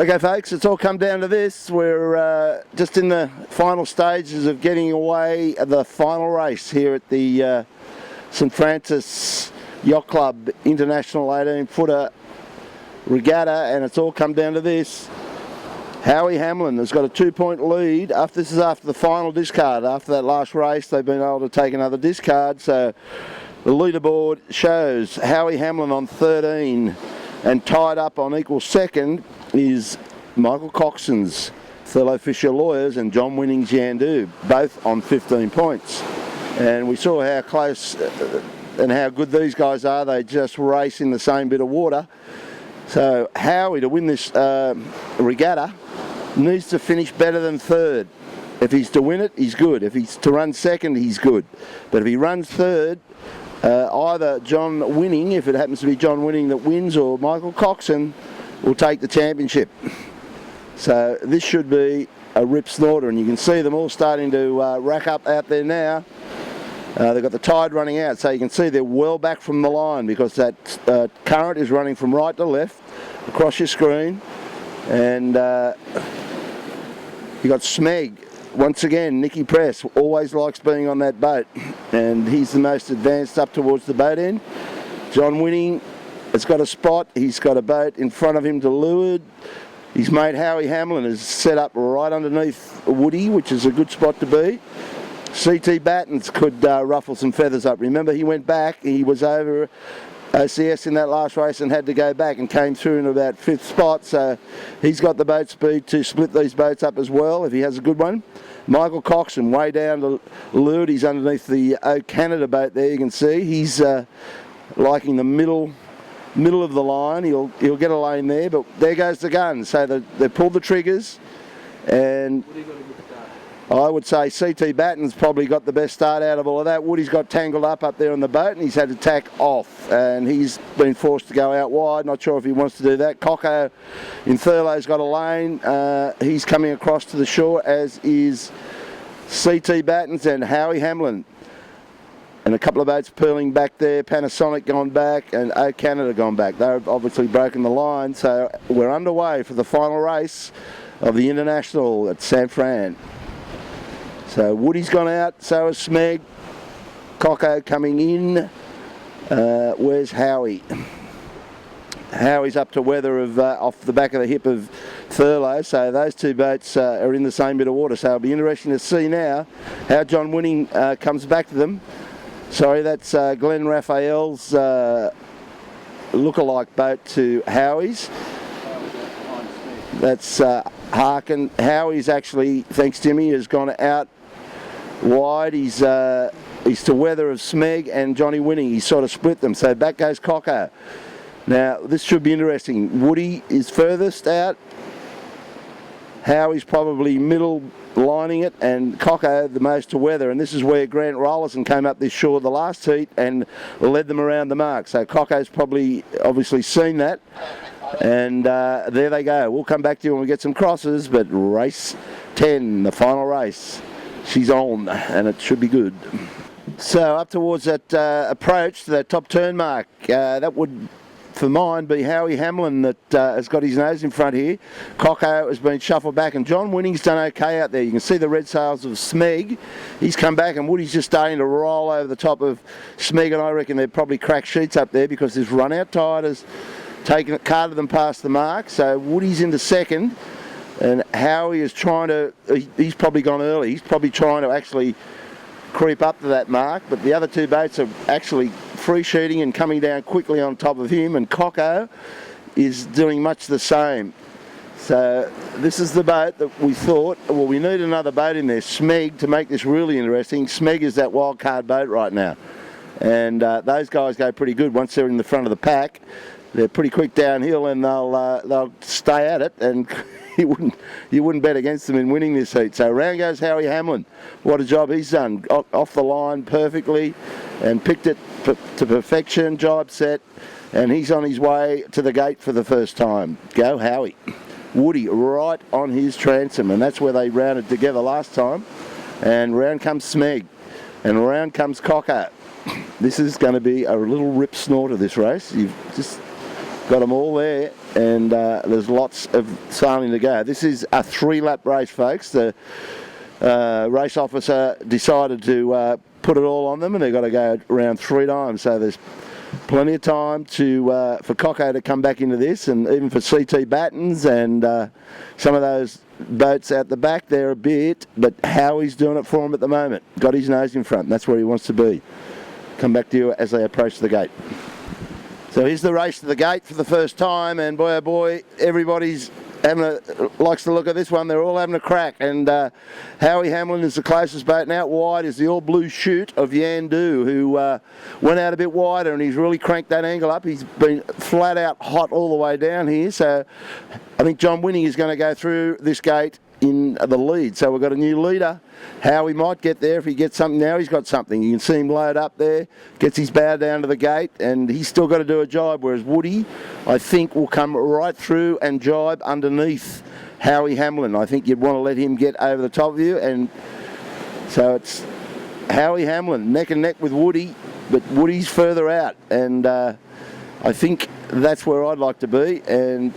Okay folks, it's all come down to this. We're just in the final stages of getting away the final race here at the St Francis Yacht Club International 18-footer Regatta, and it's all come down to this. Howie Hamlin has got a 2-point lead. This is after the final discard. After that last race, they've been able to take another discard, so the leaderboard shows Howie Hamlin on 13, and tied up on equal second is Michael Coxon's fellow Fisher Lawyers and John Winning's Yandu, both on 15 points. And we saw how close and how good these guys are. They just race in the same bit of water. So Howie, to win this regatta, needs to finish better than third. If he's to win it, he's good. If he's to run second, he's good. But if he runs third, either John Winning, if it happens to be John Winning that wins, or Michael Coxon will take the championship. So this should be a rip snorter, and you can see them all starting to rack up out there now. They've got the tide running out, so you can see they're well back from the line, because that current is running from right to left across your screen. And you got Smeg. Once again, Nicky Press always likes being on that boat, and he's the most advanced up towards the boat end. John Winning has got a spot. He's got a boat in front of him to leeward. His mate Howie Hamlin is set up right underneath Woody, which is a good spot to be. CT Battens could ruffle some feathers up. Remember, he went back. He was over OCS in that last race and had to go back, and came through in about 5th spot. So he's got the boat speed to split these boats up as well if he has a good one. Michael Coxon way down to leeward. He's underneath the O Canada boat there. You can see he's liking the middle of the line. He'll get a lane there, but there goes the gun. So they pulled the triggers, and I would say CT Batten's probably got the best start out of all of that. Woody's got tangled up there on the boat, and he's had to tack off, and he's been forced to go out wide. Not sure if he wants to do that. Coco in Thurlow's got a lane. He's coming across to the shore, as is CT Battens and Howie Hamlin. And a couple of boats purling back there. Panasonic gone back, and O Canada gone back. They've obviously broken the line, so we're underway for the final race of the International at San Fran. So Woody's gone out, so has Smeg. Coco coming in. Where's Howie? Howie's up to weather of off the back of the hip of Thurlow, so those two boats are in the same bit of water. So it'll be interesting to see now how John Winning comes back to them. Sorry, that's Glenn Raphael's look-alike boat to Howie's. That's Harkin. Howie's actually, thanks Jimmy, has gone out wide. He's to weather of Smeg and Johnny Winning. He's sort of split them, so back goes Coco. Now this should be interesting. Woody is furthest out. Howie's probably middle lining it, and Coco the most to weather, and this is where Grant Rollerson came up this shore the last heat and led them around the mark. So Coco's probably obviously seen that, and there they go. We'll come back to you when we get some crosses, but race 10, the final race, she's on, and it should be good. So up towards that approach to that top turn mark, that would, for mine, be Howie Hamlin that has got his nose in front here. Coco has been shuffled back, and John Winning's done okay out there. You can see the red sails of Smeg. He's come back, and Woody's just starting to roll over the top of Smeg, and I reckon they've probably cracked sheets up there, because this run-out tide has carted them past the mark. So Woody's into second, and Howie is trying to, he's probably gone early. He's probably trying to actually creep up to that mark, but the other two boats are actually free sheeting and coming down quickly on top of him, and Coco is doing much the same. So this is the boat that we thought, well, we need another boat in there, Smeg, to make this really interesting. Smeg is that wild card boat right now, and those guys go pretty good once they're in the front of the pack. They're pretty quick downhill, and they'll stay at it, and you wouldn't bet against them in winning this heat. So round goes Howie Hamlin. What a job he's done. Off the line perfectly and picked it to perfection, jibe set, and he's on his way to the gate for the first time. Go Howie. Woody right on his transom, and that's where they rounded together last time. And round comes Smeg, and round comes Coco. This is going to be a little rip snorter, this race. You've just got them all there, and there's lots of sailing to go. This is a 3-lap race, folks. The race officer decided to put it all on them, and they've got to go around 3 times, so there's plenty of time to for Coco to come back into this, and even for CT Battens and some of those boats out the back there a bit, but Howie's doing it for him at the moment. Got his nose in front, and that's where he wants to be. Come back to you as they approach the gate. So here's the race to the gate for the first time, and boy oh boy, everybody's likes to look at this one. They're all having a crack, and Howie Hamlin is the closest boat, and out wide is the all blue chute of Yandu, who went out a bit wider, and he's really cranked that angle up. He's been flat out hot all the way down here, so I think John Winning is going to go through this gate in the lead. So we've got a new leader. Howie might get there if he gets something. Now he's got something. You can see him load up there, gets his bow down to the gate, and he's still got to do a jibe, whereas Woody, I think, will come right through and jibe underneath Howie Hamlin. I think you'd want to let him get over the top of you, and so it's Howie Hamlin neck and neck with Woody, but Woody's further out, and I think that's where I'd like to be, and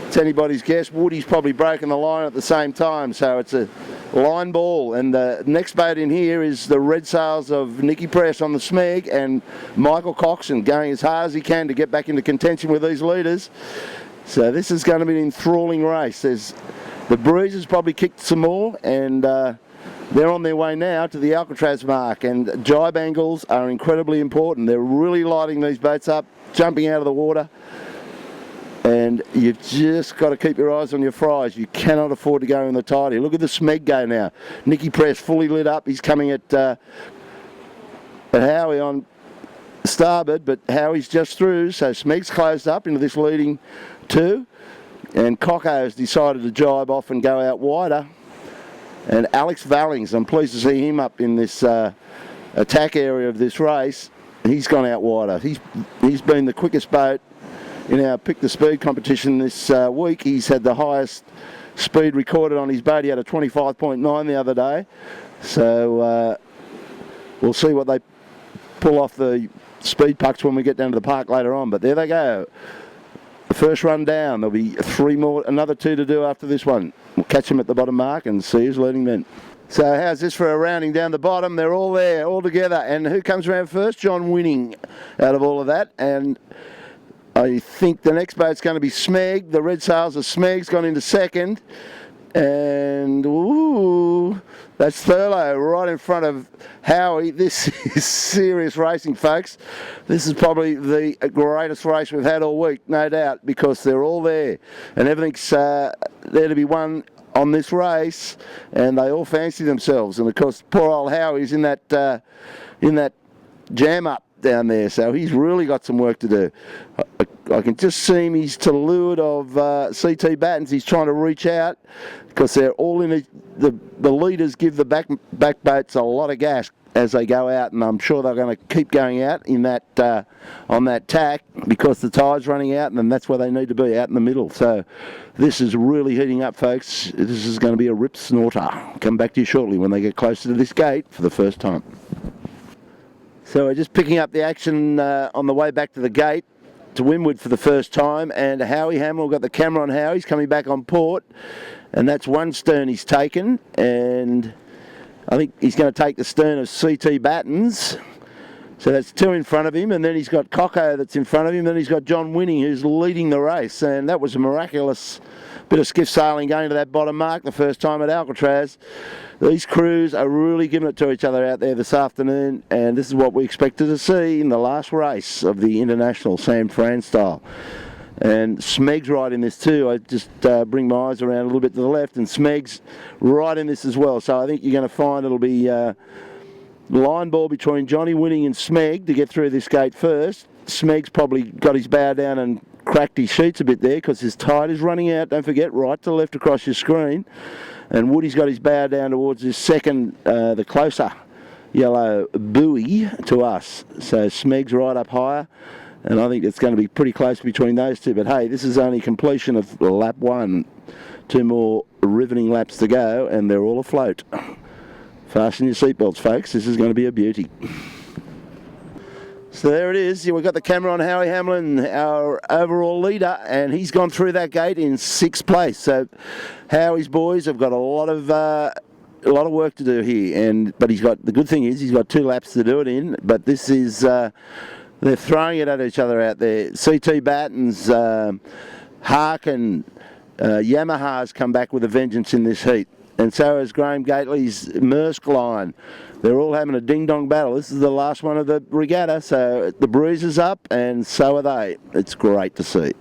it's anybody's guess. Woody's probably broken the line at the same time, so it's a line ball. And the next boat in here is the red sails of Nicky Press on the Smeg, and Michael Coxon going as hard as he can to get back into contention with these leaders. So this is going to be an enthralling race. The Breeze has probably kicked some more, and they're on their way now to the Alcatraz mark, and jibe angles are incredibly important. They're really lighting these boats up, jumping out of the water. And you've just got to keep your eyes on your fries. You cannot afford to go in the tidy. Look at the Smeg go now. Nicky Press fully lit up. He's coming at Howie on starboard, but Howie's just through, so Smeg's closed up into this leading 2. And Coco has decided to jibe off and go out wider. And Alex Vallings, I'm pleased to see him up in this attack area of this race. He's gone out wider. He's been the quickest boat in our Pick the Speed competition this week. He's had the highest speed recorded on his boat. He had a 25.9 the other day. So we'll see what they pull off the speed pucks when we get down to the park later on. But there they go. The first run down. There'll be 3 more, another 2 to do after this one. We'll catch him at the bottom mark and see who's leading then. So how's this for a rounding down the bottom? They're all there, all together. And who comes around first? John Winning out of all of that. And I think the next boat's going to be Smeg. The red sails of Smeg's gone into second. And, ooh, that's Thurlow right in front of Howie. This is serious racing, folks. This is probably the greatest race we've had all week, no doubt, because they're all there. And everything's there to be won on this race, and they all fancy themselves. And, of course, poor old Howie's in that jam-up down there, so he's really got some work to do. I can just see him. He's to leeward of CT Battens. He's trying to reach out because they're all in the leaders give the back boats a lot of gas as they go out, and I'm sure they're going to keep going out in that on that tack because the tide's running out, and that's where they need to be, out in the middle. So this is really heating up, folks. This is going to be a rip snorter. Come back to you shortly when they get closer to this gate for the first time. So we're just picking up the action on the way back to the gate to windward for the first time, and Howie Hamlin got the camera on Howie. He's coming back on port, and that's one stern he's taken, and I think he's going to take the stern of CT Battens. So that's 2 in front of him, and then he's got Coco that's in front of him, then he's got John Winning who's leading the race, and that was a miraculous bit of skiff sailing going to that bottom mark the first time at Alcatraz. These crews are really giving it to each other out there this afternoon, and this is what we expected to see in the last race of the International San Fran style. And Smeg's right in this too. I just bring my eyes around a little bit to the left, and Smeg's right in this as well. So I think you're going to find it'll be line ball between Johnny Winning and Smeg to get through this gate first. Smeg's probably got his bow down and cracked his sheets a bit there because his tide is running out. Don't forget, right to left across your screen. And Woody's got his bow down towards his second, the closer yellow buoy to us. So Smeg's right up higher, and I think it's going to be pretty close between those two. But hey, this is only completion of lap 1. 2 more riveting laps to go, and they're all afloat. Fasten your seatbelts, folks. This is going to be a beauty. So there it is. We've got the camera on Howie Hamlin, our overall leader, and he's gone through that gate in 6th place. So Howie's boys have got a lot of work to do here, but the good thing is he's got 2 laps to do it in. But this is they're throwing it at each other out there. CT Batten's Hark and Yamaha's come back with a vengeance in this heat. And so has Graham Gately's Maersk line. They're all having a ding-dong battle. This is the last one of the regatta, so the breeze is up, and so are they. It's great to see.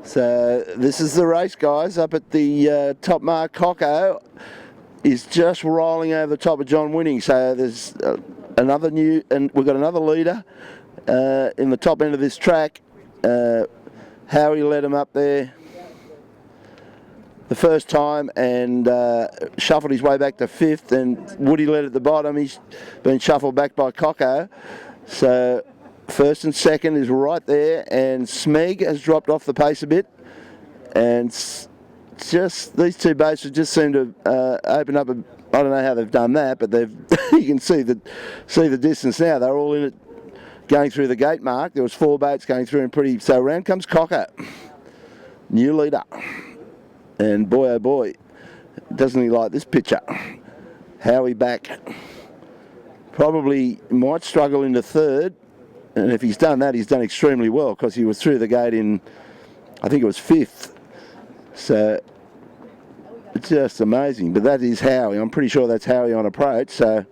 So this is the race, guys, up at the top mark. Coco is just rolling over the top of John Winning. So there's and we've got another leader in the top end of this track. Howie led him up there the first time and shuffled his way back to 5th, and Woody led at the bottom. He's been shuffled back by Coco. So 1st and 2nd is right there, and Smeg has dropped off the pace a bit, and just these 2 boats have just seemed to open up. I don't know how they've done that, but they've you can see the distance now. They're all in it going through the gate mark. There was 4 boats going through, and so around comes Coco, new leader. And boy, oh boy, doesn't he like this picture. Howie back. Probably might struggle into 3rd. And if he's done that, he's done extremely well, because he was through the gate in, I think it was 5th. So, it's just amazing. But that is Howie. I'm pretty sure that's Howie on approach. So,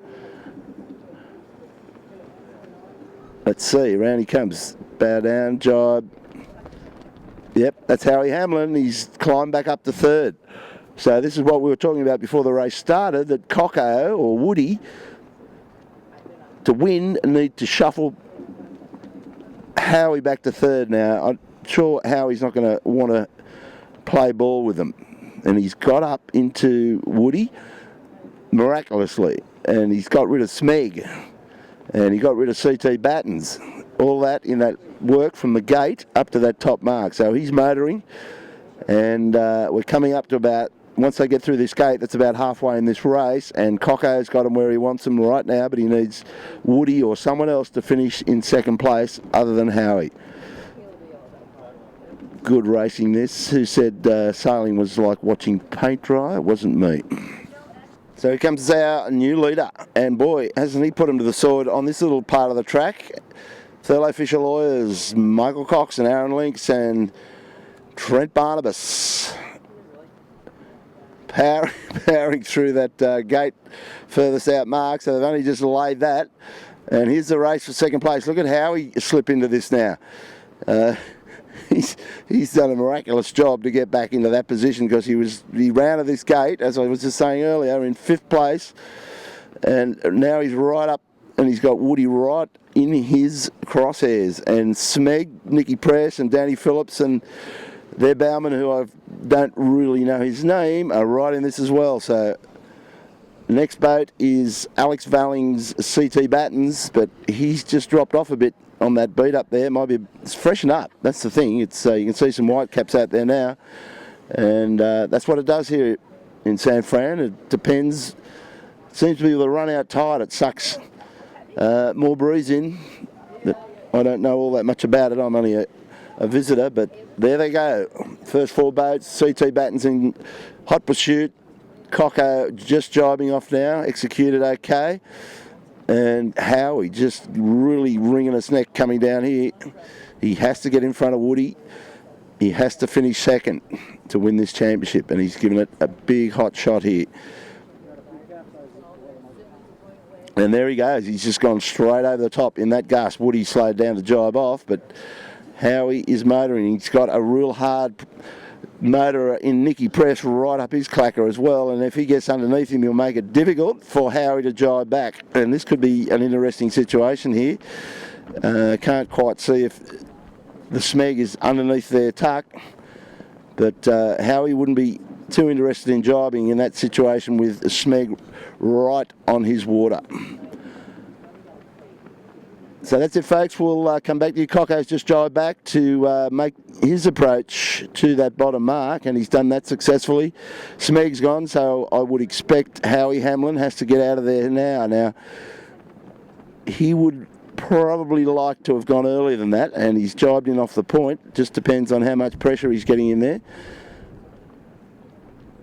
let's see. Around he comes. Bow down, jibe. Yep, that's Howie Hamlin. He's climbed back up to 3rd. So this is what we were talking about before the race started, that Coco or Woody, to win, need to shuffle Howie back to 3rd now. I'm sure Howie's not going to want to play ball with them. And he's got up into Woody miraculously. And he's got rid of Smeg. And he got rid of CT Battens. All that in that work from the gate up to that top mark. So he's motoring, and we're coming up to about, once they get through this gate, that's about halfway in this race, and Coco's got him where he wants him right now, but he needs Woody or someone else to finish in 2nd place other than Howie. Good racing this. Who said sailing was like watching paint dry? It wasn't me. So here comes our new leader, and boy, hasn't he put him to the sword on this little part of the track. Thurlow Fisher Lawyers, Michael Cox and Aaron Links and Trent Barnabas powering through that gate furthest out mark. So they've only just laid that. And here's the race for 2nd place. Look at how he slipped into this now. He's done a miraculous job to get back into that position, because he ran to this gate, as I was just saying earlier, in 5th place. And now he's right up, and he's got Woody right in his crosshairs, and Smeg, Nicky Press and Danny Phillips and their bowman, who I don't really know his name, are right in this as well. So next boat is Alex Valling's CT Battens, but he's just dropped off a bit on that beat up there. It's freshened up. That's the thing. It's you can see some white caps out there now, and that's what it does here in San Fran. It depends. It seems to be the run out tide. It sucks more breeze in. I don't know all that much about it. I'm only a visitor, but there they go. First 4 boats. CT Battens in hot pursuit. Coco just jibing off now. Executed okay. And Howie just really wringing his neck coming down here. He has to get in front of Woody. He has to finish 2nd to win this championship, and he's given it a big hot shot here. And there he goes. He's just gone straight over the top in that gust. Woody slowed down to jibe off, but Howie is motoring. He's got a real hard motor in Nicky Press right up his clacker as well, and if he gets underneath him, he'll make it difficult for Howie to jibe back. And this could be an interesting situation here. Can't quite see if the Smeg is underneath their tuck, but Howie wouldn't be too interested in jibing in that situation with Smeg right on his water. So that's it, folks. We'll come back to you. Coco's just jibed back to make his approach to that bottom mark, and he's done that successfully. Smeg's gone, so I would expect Howie Hamlin has to get out of there now. Now, he would probably like to have gone earlier than that, and he's jibed in off the point. Just depends on how much pressure he's getting in there.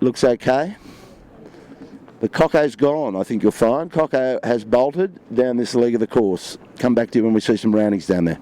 Looks okay. The Cocko's gone, I think you'll find. Cocko has bolted down this leg of the course. Come back to you when we see some roundings down there.